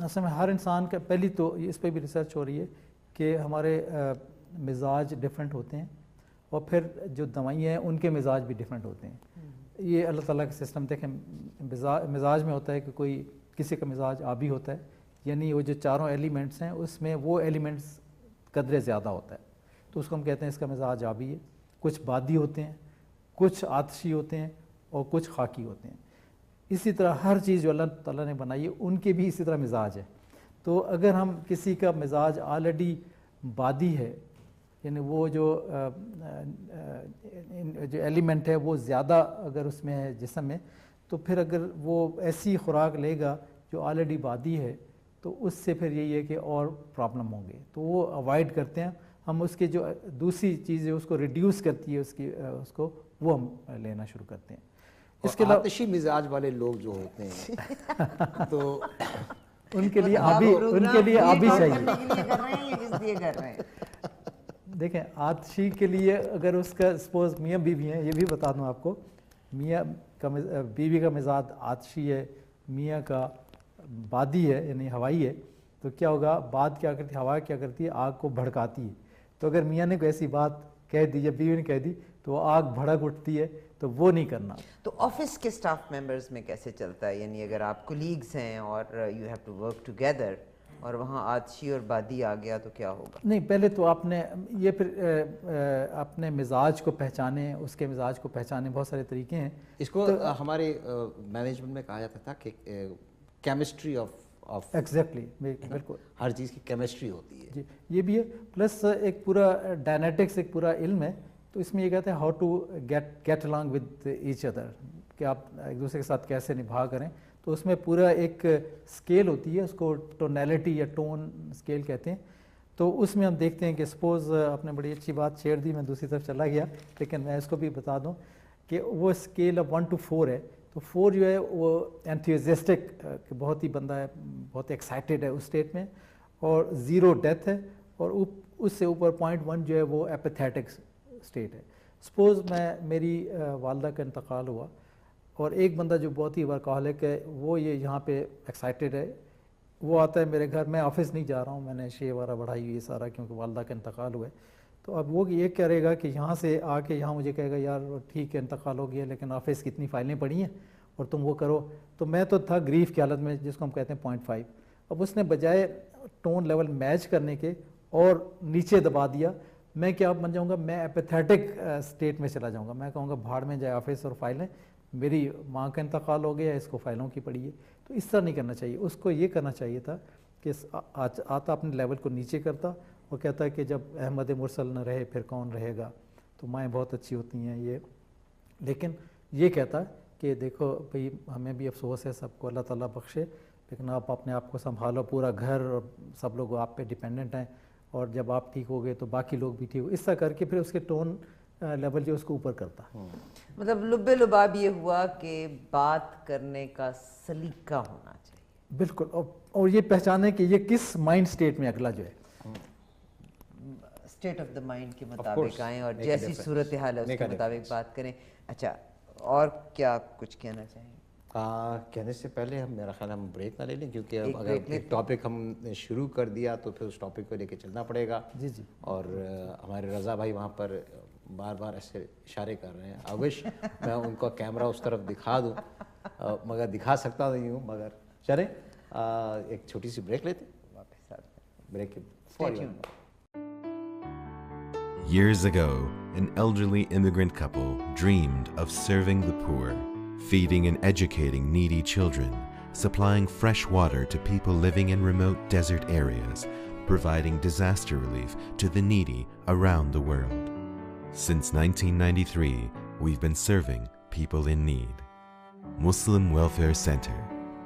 اصل میں ہر انسان کا پہلی تو اس پہ بھی ریسرچ ہو رہی ہے کہ ہمارے مزاج ڈفرینٹ ہوتے ہیں, اور پھر جو دوائیاں ہیں ان کے مزاج بھی ڈفرینٹ ہوتے ہیں. یہ اللہ تعالیٰ کا سسٹم دیکھیں, مزاج میں ہوتا ہے کہ کوئی کسی کا مزاج آبی ہوتا ہے, یعنی وہ جو 4 ایلیمنٹس ہیں اس میں وہ ایلیمنٹس قدرے زیادہ ہوتا ہے, تو اس کو ہم کہتے ہیں اس کا مزاج آبی ہے. کچھ بادی ہوتے ہیں, کچھ آتشی ہوتے ہیں, اور کچھ خاکی ہوتے ہیں. اسی طرح ہر چیز جو اللہ تعالیٰ نے بنائی ہے ان کے بھی اسی طرح مزاج ہے. تو اگر ہم کسی کا مزاج آلریڈی بادی ہے, یعنی وہ جو ایلیمنٹ ہے وہ زیادہ اگر اس میں ہے جسم میں, تو پھر اگر وہ ایسی خوراک لے گا جو آلریڈی بادی ہے تو اس سے پھر یہی ہے کہ اور پرابلم ہوں گے. تو وہ اوائڈ کرتے ہیں ہم. اس کے جو دوسری چیز ہے اس کو ریڈیوس کرتی ہے اس کو وہ ہم لینا شروع کرتے ہیں. اس کے آتشی مزاج والے لوگ جو ہوتے ہیں تو ان کے لیے آبی چاہیے. دیکھیں, آتشی کے لیے اگر اس کا سپوز میاں بیوی ہیں, یہ بھی بتا دوں آپ کو, میاں کا بیوی کا مزاج آتشی ہے, میاں کا بادی ہے یعنی ہوائی ہے, تو کیا ہوگا, باد کیا کرتی ہے, ہوا کیا کرتی ہے, آگ کو بھڑکاتی ہے. تو اگر میاں نے کوئی ایسی بات کہہ دی یا بیوی نے کہہ دی تو وہ آگ بھڑک اٹھتی ہے, تو وہ نہیں کرنا. تو آفس کے اسٹاف ممبرز میں کیسے چلتا ہے؟ یعنی اگر آپ کولیگز ہیں اور you have to work together اور وہاں آتشی اور بادی آ گیا تو کیا ہوگا؟ نہیں, پہلے تو آپ نے یہ پھر اپنے مزاج کو پہچانے, اس کے مزاج کو پہچانے بہت سارے طریقے ہیں. اس کو ہمارے مینجمنٹ میں کہا جاتا تھا کہ کیمسٹری آف ایگزیکٹلی, بالکل ہر چیز کی کیمسٹری ہوتی ہے. جی, یہ بھی ہے. پلس ایک پورا ڈائنیٹکس ایک پورا علم ہے. تو اس میں یہ کہتے ہیں how to get along with each other, کہ آپ ایک دوسرے کے ساتھ کیسے نبھا کریں. تو اس میں پورا ایک اسکیل ہوتی ہے, اس کو ٹونیلٹی یا ٹون اسکیل کہتے ہیں. تو اس میں ہم دیکھتے ہیں کہ سپوز آپ نے بڑی اچھی بات چھیڑ دی, میں دوسری طرف چلا گیا, لیکن میں اس کو بھی بتا دوں کہ وہ اسکیل اب 1 to 4 ہے. تو 4 جو ہے وہ انتھیوزسٹک, کہ بہت ہی بندہ ہے, بہت ایکسائٹیڈ ہے اس اسٹیٹ میں, اور 0 ڈیتھ ہے, اور اس سے اوپر 0.1 جو ہے وہ ایپیتھیٹک اسٹیٹ ہے. سپوز میری والدہ کا انتقال ہوا, اور ایک بندہ جو بہت ہی ورکاہولک ہے, وہ یہاں پہ ایکسائٹیڈ ہے, وہ آتا ہے میرے گھر, میں آفس نہیں جا رہا ہوں, میں نے شے وغیرہ بڑھائی ہوئی سارا کیونکہ والدہ کا انتقال ہوا ہے. تو اب وہ یہ کرے گا کہ یہاں سے آ کے یہاں مجھے کہے گا یار ٹھیک ہے انتقال ہو گیا, لیکن آفس کی اتنی فائلیں پڑی ہیں اور تم وہ کرو. تو میں تو تھا گریف کی حالت میں, جس کو ہم کہتے ہیں 0.5. اب اس نے بجائے ٹون لیول میچ کرنے کے اور نیچے دبا دیا, میں کیا بن جاؤں گا, میں ایپیتھیٹک اسٹیٹ میں چلا جاؤں گا. میں کہوں گا بھاڑ میں جائے آفس اور فائلیں, میری ماں کا انتقال ہو گیا, اس کو فائلوں کی پڑی ہے. تو اس طرح نہیں کرنا چاہیے. اس کو یہ کرنا چاہیے تھا کہ آتا اپنے لیول کو نیچے کرتا اور کہتا ہے کہ جب احمد مرسل نہ رہے پھر کون رہے گا, تو مائیں بہت اچھی ہوتی ہیں یہ. لیکن یہ کہتا ہے کہ دیکھو بھئی ہمیں بھی افسوس ہے, سب کو اللہ تعالیٰ بخشے, لیکن آپ اپنے آپ کو سنبھالو, پورا گھر اور سب لوگ آپ پہ ڈیپینڈنٹ ہیں, اور جب آپ ٹھیک ہو گئے تو باقی لوگ بھی ٹھیک ہو. اس طرح کر کے پھر اس کے ٹون لیول جو اس کو اوپر کرتا. مطلب لب لباب یہ ہوا کہ بات کرنے کا سلیقہ ہونا چاہیے. بالکل, اور یہ پہچانے کہ یہ کس مائنڈ سٹیٹ میں اگلا جو ہے, اسٹیٹ آف دا مائنڈ کے مطابق آئیں اور جیسی صورتحال ہے اس کے مطابق بات کریں. اچھا, اور کیا کچھ کہنا چاہیں؟ کہنے سے پہلے میرا خیال ہم بریک نہ لے لیں, کیونکہ اب اگر ایک ٹاپک ہم نے شروع کر دیا تو پھر اس ٹاپک کو لے کے چلنا پڑے گا. جی جی. اور ہمارے رضا بھائی وہاں پر بار بار ایسے اشارے کر رہے ہیں. آوش میں ان کا کیمرہ اس طرف دکھا دوں, مگر دکھا سکتا نہیں ہوں, مگر چلیں ایک چھوٹی سی بریک لیتے ہیں, واپس بریک کے. Years ago, an elderly immigrant couple dreamed of serving the poor, feeding and educating needy children, supplying fresh water to people living in remote desert areas, providing disaster relief to the needy around the world. Since 1993, we've been serving people in need. Muslim Welfare Center,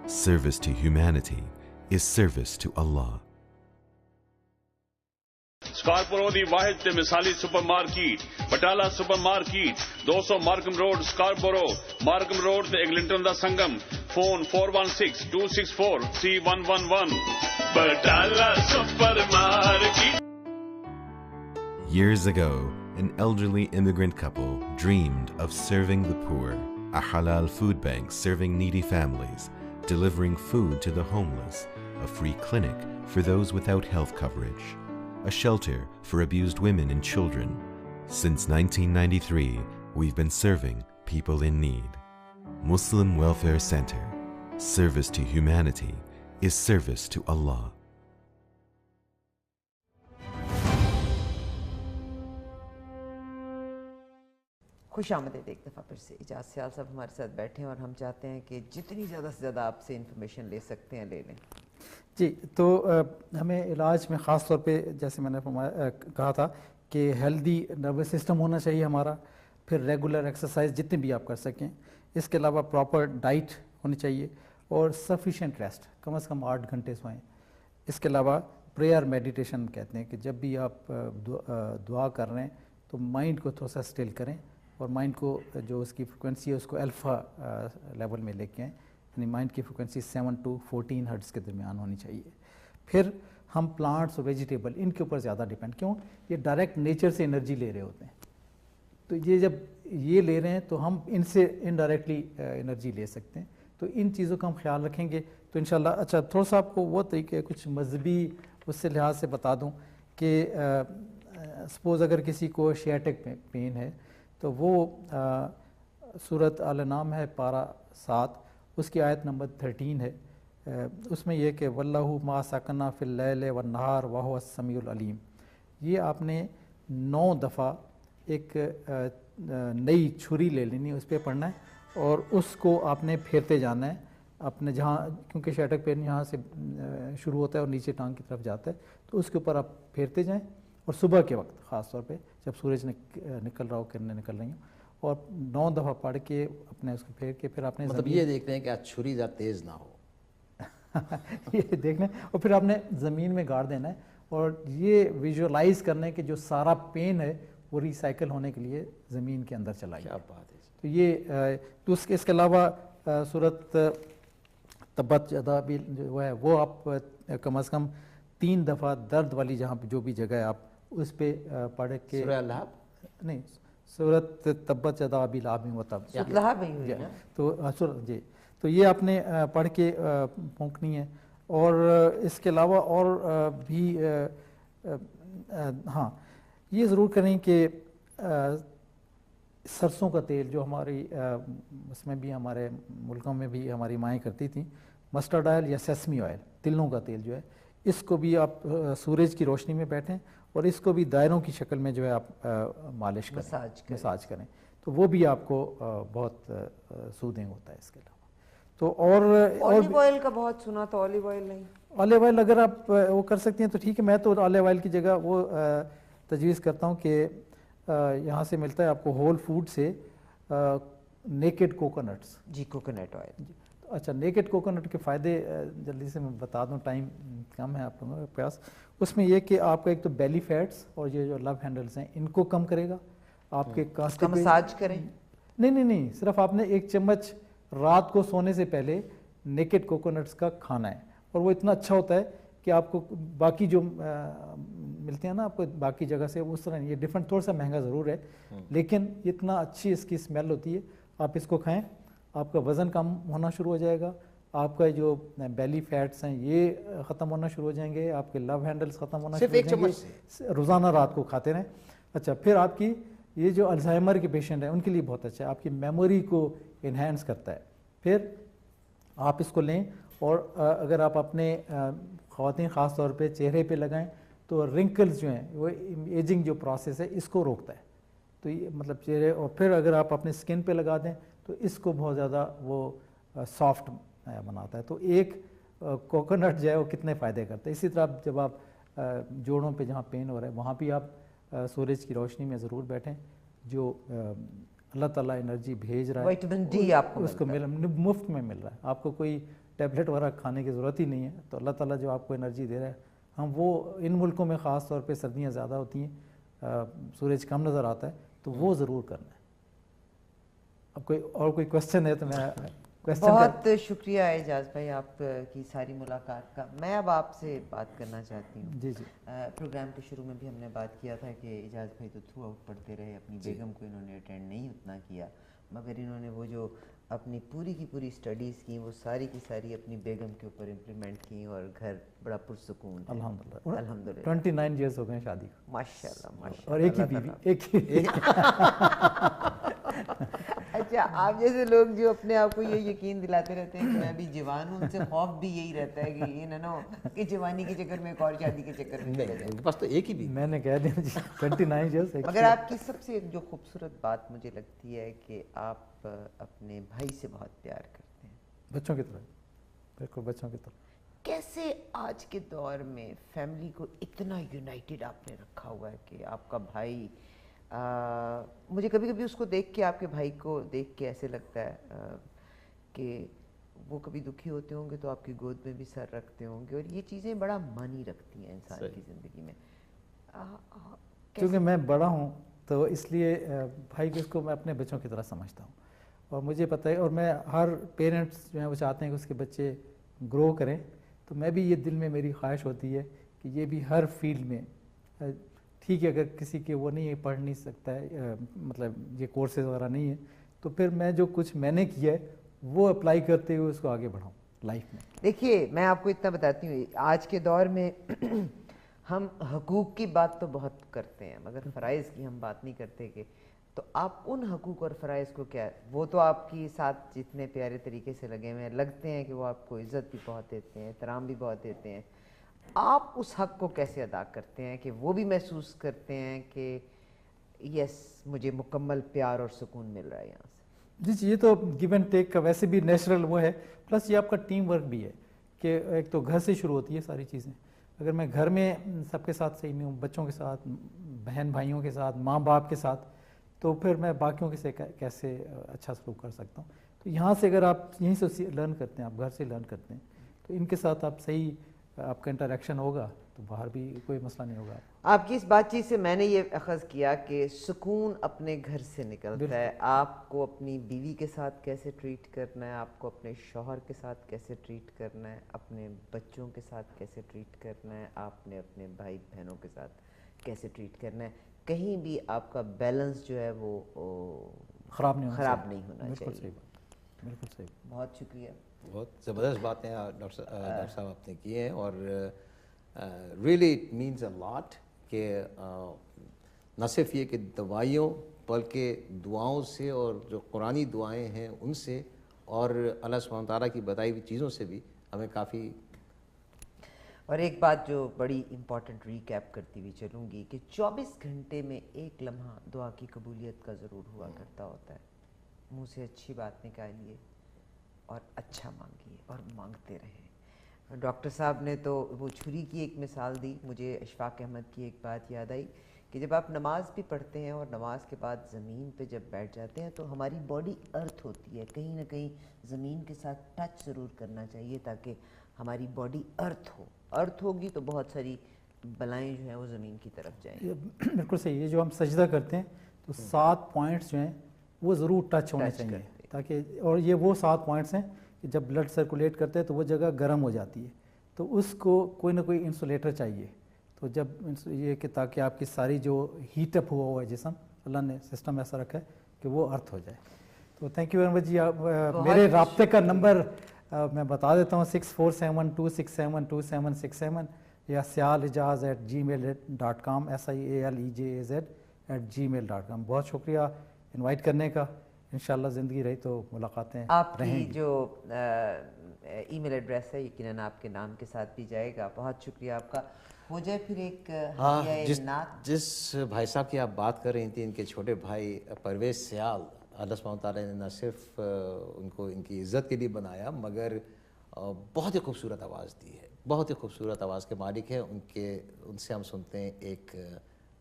Service to humanity is service to Allah. سکارپورو دی واحد تے مثالی supermarket Batala supermarket 200 Markham road Scarborough Markham road تے Eglinton دا سنگم phone 4162643111 Batala supermarket. Years ago, an elderly immigrant couple dreamed of serving the poor, a halal food bank serving needy families, delivering food to the homeless, a free clinic for those without health coverage, a shelter for abused women and children. Since 1993, we've been serving people in need. Muslim Welfare Center. Service to humanity is service to Allah. خوش آمدید ایک دفعہ پھر سے. اجاز سیال صاحب ہمارے ساتھ بیٹھے ہیں اور ہم چاہتے ہیں کہ جتنی زیادہ سے زیادہ آپ سے انفارمیشن لے سکتے ہیں لے لیں. جی تو ہمیں علاج میں خاص طور پہ جیسے میں نے کہا تھا کہ ہیلدی نروس سسٹم ہونا چاہیے ہمارا، پھر ریگولر ایکسرسائز جتنے بھی آپ کر سکیں، اس کے علاوہ پراپر ڈائٹ ہونی چاہیے اور سفیشینٹ ریسٹ، کم از کم 8 گھنٹے سوئیں. اس کے علاوہ پریئر میڈیٹیشن کہتے ہیں کہ جب بھی آپ دعا کر رہے ہیں تو مائنڈ کو تھوڑا سا اسٹل کریں اور مائنڈ کو جو اس کی فریکوینسی ہے اس کو الفا لیول میں لے کے آئیں، یعنی مائنڈ کی فریکوینسی 7 to 14 ہرٹز کے درمیان ہونی چاہیے. پھر ہم پلانٹس اور ویجیٹیبل ان کے اوپر زیادہ ڈیپینڈ، کیوں؟ یہ ڈائریکٹ نیچر سے انرجی لے رہے ہوتے ہیں، تو یہ جب یہ لے رہے ہیں تو ہم ان سے انڈائریکٹلی انرجی لے سکتے ہیں. تو ان چیزوں کا ہم خیال رکھیں گے تو انشاءاللہ. اچھا تھوڑا سا آپ کو وہ طریقے کچھ مذہبی اس سے لحاظ سے بتا دوں کہ سپوز اگر کسی کو شیاٹک پین ہے تو وہ سورۃ الانعام ہے پارہ 7، اس کی آیت نمبر 13 ہے. اس میں یہ کہ واللہ ما سکنا فی اللیل والنہار وہو السمیع العلیم. یہ آپ نے 9 دفعہ ایک نئی چھری لے لینی، اس پہ پڑھنا ہے اور اس کو آپ نے پھیرتے جانا ہے اپنے جہاں، کیونکہ شیٹک پین یہاں سے شروع ہوتا ہے اور نیچے ٹانگ کی طرف جاتا ہے، تو اس کے اوپر آپ پھیرتے جائیں. اور صبح کے وقت خاص طور پہ جب سورج نکل رہا ہو، کرنیں نکل رہی ہوں، اور 9 دفعہ پڑھ کے اپنے اس کو پھیر کے پھر آپ نے مطلب یہ دیکھ رہے ہیں کہ آج چھری زیادہ تیز نہ ہو. یہ دیکھ لیں اور پھر آپ نے زمین میں گاڑ دینا ہے اور یہ ویژولائز کرنا ہے کہ جو سارا پین ہے وہ ریسائیکل ہونے کے لیے زمین کے اندر چلا گیا. کیا بات ہے. تو یہ تو اس کے علاوہ سورۃ تبت یدا بھی جو ہے وہ آپ کم از کم 3 دفعہ درد والی جہاں پہ جو بھی جگہ ہے آپ اس پہ پڑھ کے، سورہ اللہب نہیں سورۃ تبت یدا ابی لہب و تب، تو جی تو یہ آپ نے پڑھ کے پھونکنی ہے. اور اس کے علاوہ اور بھی ہاں یہ ضرور کریں کہ سرسوں کا تیل جو ہماری اس میں بھی ہمارے ملکوں میں بھی ہماری مائیں کرتی تھیں، مسٹرڈ آئل یا سیسمی آئل، تلوں کا تیل جو ہے، اس کو بھی آپ سورج کی روشنی میں بیٹھیں اور اس کو بھی دائروں کی شکل میں جو ہے آپ مالش کریں، مساج کریں، تو وہ بھی آپ کو بہت سودھنگ ہوتا ہے. اس کے علاوہ تو اور اولیو آئل کا بہت سنا تو اولیو آئل نہیں، اولیو آئل اگر آپ وہ کر سکتی ہیں تو ٹھیک ہے. میں تو اولیو آئل کی جگہ وہ تجویز کرتا ہوں کہ یہاں سے ملتا ہے آپ کو ہول فوڈ سے نیکڈ کوکونٹس. جی کوکونٹ آئل. اچھا نیکڈ کوکونٹ کے فائدے جلدی سے میں بتا دوں، ٹائم کم ہے آپ لوگوں کے پاس. اس میں یہ کہ آپ کا ایک تو بیلی فیٹس اور یہ جو لو ہینڈلز ہیں ان کو کم کرے گا. آپ کے کاسٹ کا مساج کریں؟ نہیں، صرف آپ نے 1 چمچ رات کو سونے سے پہلے نیکڈ کوکونٹس کا کھانا ہے اور وہ اتنا اچھا ہوتا ہے کہ آپ کو باقی جو ملتے ہیں نا آپ کو باقی جگہ سے اس طرح نہیں. یہ ڈفرینٹ تھوڑا سا مہنگا ضرور ہے لیکن اتنا اچھی اس کی اسمیل ہوتی ہے. آپ اس کو کھائیں، آپ کا وزن کم ہونا شروع ہو جائے گا، آپ کا جو بیلی فیٹس ہیں یہ ختم ہونا شروع ہو جائیں گے، آپ کے لو ہینڈلز ختم ہونا شروع ہو جائیں گے. روزانہ رات کو کھاتے رہیں. اچھا پھر آپ کی یہ جو الزائمر کے پیشنٹ ہیں ان کے لیے بہت اچھا ہے، آپ کی میموری کو انہینس کرتا ہے. پھر آپ اس کو لیں اور اگر آپ اپنے خواتین خاص طور پہ چہرے پہ لگائیں تو رنکلز جو ہیں وہ ایجنگ جو پروسیس ہے اس کو روکتا ہے. تو یہ مطلب چہرے، اور پھر اگر آپ اپنے سکن پہ لگا دیں تو اس کو بہت زیادہ وہ سافٹ بناتا ہے. تو ایک کوکونٹ جو ہے وہ کتنے فائدے کرتا ہے. اسی طرح جب آپ جوڑوں پہ جہاں پین ہو رہا ہے وہاں بھی آپ سورج کی روشنی میں ضرور بیٹھیں. جو اللہ تعالیٰ انرجی بھیج رہا ہے وائٹامن ڈی آپ کو اس کو مفت میں مل رہا ہے. آپ کو کوئی ٹیبلٹ وغیرہ کھانے کی ضرورت ہی نہیں ہے. تو اللہ تعالیٰ جو آپ کو انرجی دے رہا ہے, ہم وہ ان ملکوں میں خاص طور پہ سردیاں زیادہ ہوتی ہیں, سورج کم نظر آتا ہے, تو وہ ضرور کرنا ہے. اب کوئی کوشچن ہے تو میں بہت شکریہ اعجاز بھائی آپ کی ساری ملاقات کا. میں اب آپ سے بات کرنا چاہتی ہوں. جی پروگرام کے شروع میں بھی ہم نے بات کیا تھا کہ اعجاز بھائی تو تھرو آؤٹ پڑھتے رہے, اپنی بیگم کو انہوں نے اٹینڈ نہیں اتنا کیا, مگر انہوں نے وہ جو اپنی پوری کی پوری اسٹڈیز کی وہ ساری کی ساری اپنی بیگم کے اوپر امپلیمنٹ کی, اور گھر بڑا پرسکون ہے الحمدللہ. الحمدللہ 29 ایئرس ہو گئے شادی کو, ماشاء اللہ ماشاء اور ایک ہی بیوی. اچھا, آپ جیسے لوگ جو اپنے آپ کو یہ یقین دلاتے رہتے ہیں کہ میں بھی جوان ہوں, ان سے خوف بھی یہی رہتا ہے کہ یہ نہ ہو کہ جوانی کے چکر میں ایک اور شادی کے چکر میں چلے جائیں. بس تو ایک ہی بھی. میں نے کہہ دیا جی 29 ایئرس. مگر آپ کی سب سے جو خوبصورت بات مجھے لگتی ہے کہ آپ اپنے بھائی سے بہت پیار کرتے ہیں. بچوں کی طرح, بالکل بچوں کی طرح. کیسے آج کے دور میں فیملی کو اتنا یونائٹڈ آپ نے رکھا ہوا ہے کہ آپ کا بھائی, مجھے کبھی کبھی اس کو دیکھ کے, آپ کے بھائی کو دیکھ کے ایسے لگتا ہے کہ وہ کبھی دکھی ہوتے ہوں گے تو آپ کی گود میں بھی سر رکھتے ہوں گے, اور یہ چیزیں بڑا معنی رکھتی ہیں انسان کی زندگی میں. کیونکہ میں بڑا ہوں تو اس لیے بھائی کو اس کو میں اپنے بچوں کی طرح سمجھتا ہوں, اور مجھے پتہ ہے, اور میں ہر پیرنٹس جو ہیں وہ چاہتے ہیں کہ اس کے بچے گرو کریں, تو میں بھی یہ دل میں میری خواہش ہوتی ہے کہ یہ بھی ہر فیلڈ میں, ٹھیک ہے اگر کسی کے وہ نہیں ہے, پڑھ نہیں سکتا ہے, مطلب یہ کورسز وغیرہ نہیں ہے, تو پھر میں جو کچھ میں نے کیا ہے وہ اپلائی کرتے ہوئے اس کو آگے بڑھاؤں لائف میں. دیکھیے میں آپ کو اتنا بتاتی ہوں, آج کے دور میں ہم حقوق کی بات تو بہت کرتے ہیں مگر فرائض کی ہم بات نہیں کرتے. کہ تو آپ ان حقوق اور فرائض کو کیا, وہ تو آپ کی ساتھ جتنے پیارے طریقے سے لگے ہوئے ہیں, لگتے ہیں کہ وہ آپ کو عزت بھی بہت دیتے ہیں, احترام بھی بہت دیتے ہیں, آپ اس حق کو کیسے ادا کرتے ہیں کہ وہ بھی محسوس کرتے ہیں کہ یس مجھے مکمل پیار اور سکون مل رہا ہے یہاں سے؟ جی یہ تو گیو اینڈ ٹیک کا ویسے بھی نیچرل وہ ہے, پلس یہ آپ کا ٹیم ورک بھی ہے کہ ایک تو گھر سے شروع ہوتی ہے ساری چیزیں. اگر میں گھر میں سب کے ساتھ صحیح نہیں ہوں, بچوں کے ساتھ, بہن بھائیوں کے ساتھ, ماں باپ کے ساتھ, تو پھر میں باقیوں کے سے کیسے اچھا سلوک کر سکتا ہوں. تو یہاں سے اگر آپ یہیں سے لرن کرتے ہیں, آپ گھر سے لرن کرتے ہیں, تو ان کے ساتھ آپ صحیح آپ کا انٹریکشن ہوگا تو باہر بھی کوئی مسئلہ نہیں ہوگا. آپ کی اس بات چیت سے میں نے یہ اخذ کیا کہ سکون اپنے گھر سے نکلتا ہے. آپ کو اپنی بیوی کے ساتھ کیسے ٹریٹ کرنا ہے, آپ کو اپنے شوہر کے ساتھ کیسے ٹریٹ کرنا ہے, اپنے بچوں کے ساتھ کیسے ٹریٹ کرنا ہے, آپ نے اپنے بھائی بہنوں کے ساتھ کیسے ٹریٹ کرنا ہے, کہیں بھی آپ کا بیلنس جو ہے وہ خراب نہیں ہونا چاہیے. بالکل صحیح. بہت شکریہ. بہت زبردست باتیں ڈاکٹر صاحب آپ نے کی ہیں, اور ریئلی اٹ مینز اے لاٹ کہ نہ صرف یہ کہ دوائیوں بلکہ دعاؤں سے, اور جو قرآنی دعائیں ہیں ان سے, اور اللہ سبحانہ وتعالیٰ کی بتائی ہوئی چیزوں سے بھی ہمیں کافی. اور ایک بات جو بڑی امپورٹنٹ ریکیپ کرتی ہوئی چلوں گی کہ 24 گھنٹے میں ایک لمحہ دعا کی قبولیت کا ضرور ہوا کرتا ہوتا ہے. منہ سے اچھی بات نکالیے اور اچھا مانگیے اور مانگتے رہیں. ڈاکٹر صاحب نے تو وہ چھری کی ایک مثال دی, مجھے اشفاق احمد کی ایک بات یاد آئی کہ جب آپ نماز بھی پڑھتے ہیں اور نماز کے بعد زمین پہ جب بیٹھ جاتے ہیں تو ہماری باڈی ارتھ ہوتی ہے, کہیں نہ کہیں زمین کے ساتھ ٹچ ضرور کرنا چاہیے تاکہ ہماری باڈی ارتھ ہوگی تو بہت ساری بلائیں جو ہیں وہ زمین کی طرف جائیں. بالکل صحیح. یہ جو ہم سجدہ کرتے ہیں تو 7 پوائنٹس جو ہیں وہ ضرور ٹچ ہونے چاہیے تاکہ, اور یہ وہ 7 پوائنٹس ہیں کہ جب بلڈ سرکولیٹ کرتے ہیں تو وہ جگہ گرم ہو جاتی ہے, تو اس کو کوئی نہ کوئی انسولیٹر چاہیے. تو جب یہ کہ تاکہ آپ کی ساری جو ہیٹ اپ ہوا ہے جسم, اللہ نے سسٹم ایسا رکھا ہے کہ وہ ارتھ ہو جائے. تو تھینک یو ویری مچ جی. میرے رابطے کا نمبر میں بتا دیتا ہوں 6472672767 یا sialeejaz@gmail.com sialeejaz@gmail.com. بہت شکریہ انوائٹ کرنے کا. انشاءاللہ زندگی رہی تو ملاقاتیں آپ کی جو ای میل ایڈریس ہے یقیناً آپ کے نام کے ساتھ بھی جائے گا. بہت شکریہ آپ کا. ہو جائے پھر ایک جس بھائی صاحب کی آپ بات کر رہی تھیں, ان کے چھوٹے بھائی پرویز سیال, اللہ سبحانہ تعالیٰ نے نہ صرف ان کو ان کی عزت کے لیے بنایا مگر بہت ہی خوبصورت آواز دی ہے, بہت ہی خوبصورت آواز کے مالک ہیں. ان سے ہم سنتے ہیں ایک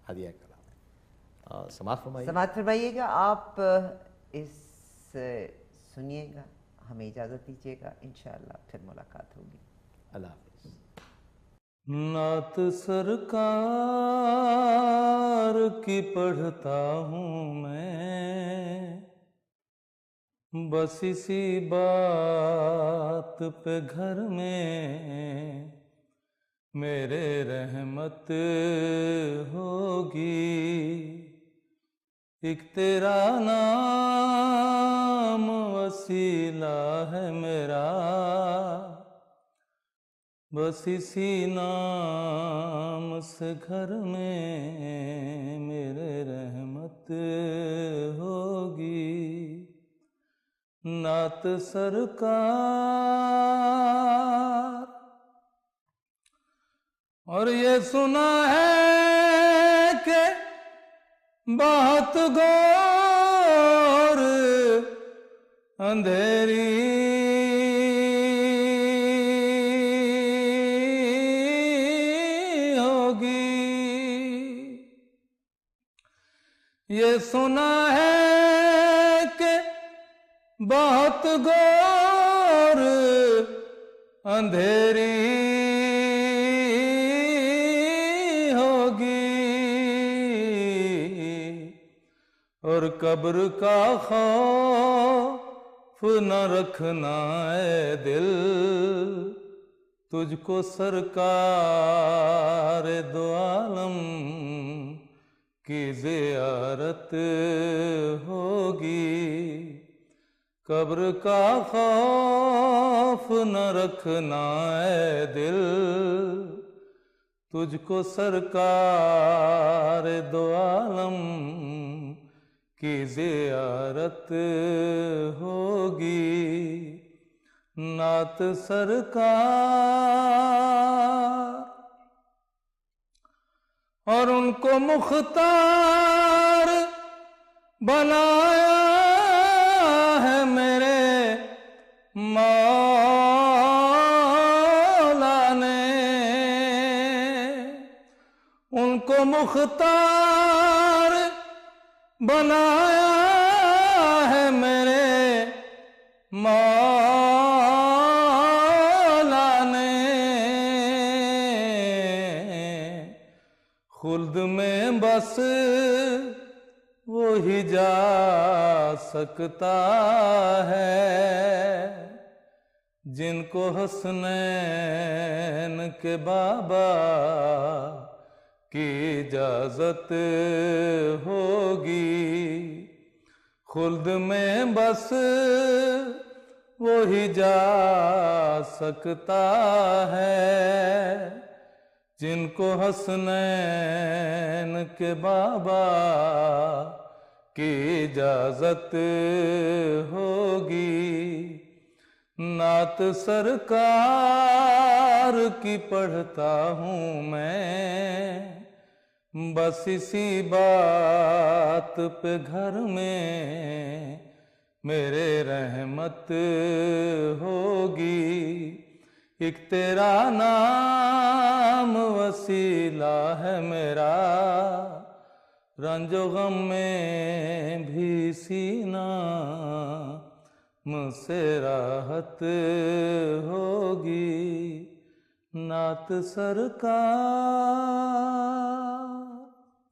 ہدیہ کلام. سماعت فرمائیے گا. آپ اس سنیے گا ہمیں اجازت دیجیے گا، انشاءاللہ پھر ملاقات ہوگی. اللہ حافظ. نعت سرکار کی پڑھتا ہوں میں، بس اسی بات پہ گھر میں میرے رحمت ہوگی. ایک تیرا نام وسیلہ ہے میرا، بس اسی نام سے گھر میں میرے رحمت ہوگی. نعت سرکار. اور یہ سنا ہے کہ بہت غور اندھیری ہوگی. یہ سنا ہے کہ بہت غور اندھیری ہوگی. اور قبر کا خوف نہ رکھنا اے دل، تجھ کو سرکار دو عالم کی زیارت ہوگی. قبر کا خوف نہ رکھنا اے دل، تجھ کو سرکار دو عالم کی زیارت ہوگی. نعت سرکار. اور ان کو مختار بنایا ہے میرے مولا نے، ان کو مختار بنایا ہے میرے مولا نے. خلد میں بس وہی جا سکتا ہے جن کو حسنین کے بابا کی اجازت ہوگی. خلد میں بس وہی جا سکتا ہے جن کو حسنین کے بابا کی اجازت ہوگی. نعت سرکار کی پڑھتا ہوں میں، بس اسی بات پہ گھر میں میرے رحمت ہوگی. ایک تیرا نام وسیلہ ہے میرا، رنج و غم میں بھی سینہ مجھ سے راحت ہوگی. نعت سرکار.